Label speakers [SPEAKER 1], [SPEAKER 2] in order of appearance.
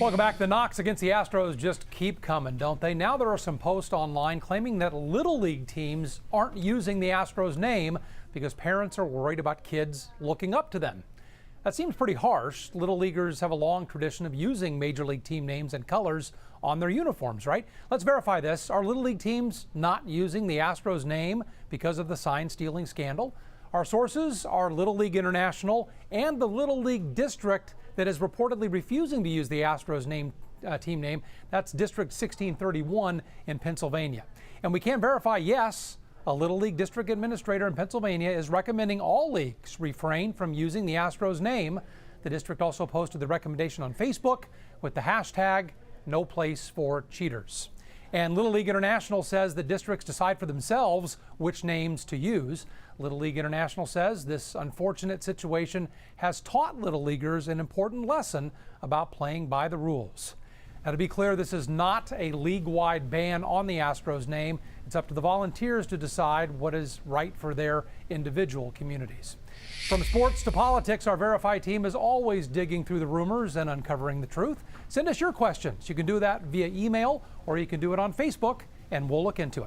[SPEAKER 1] Welcome back. The knocks against the Astros just keep coming, don't they? Now there are some posts online claiming that Little League teams aren't using the Astros name because parents are worried about kids looking up to them. That seems pretty harsh. Little Leaguers have a long tradition of using Major League team names and colors on their uniforms, right? Let's verify this. Are Little League teams not using the Astros name because of the sign stealing scandal? Our sources are Little League International and the Little League District that is reportedly refusing to use the Astros team name. That's District 1631 in Pennsylvania. And we can verify, yes, a Little League district administrator in Pennsylvania is recommending all leagues refrain from using the Astros name. The district also posted the recommendation on Facebook with the hashtag No Place for Cheaters. And Little League International says that districts decide for themselves which names to use. Little League International says this unfortunate situation has taught Little Leaguers an important lesson about playing by the rules. Now, to be clear, this is not a league-wide ban on the Astros name. It's up to the volunteers to decide what is right for their individual communities. From sports to politics, our Verify team is always digging through the rumors and uncovering the truth. Send us your questions. You can do that via email or you can do it on Facebook, and we'll look into it.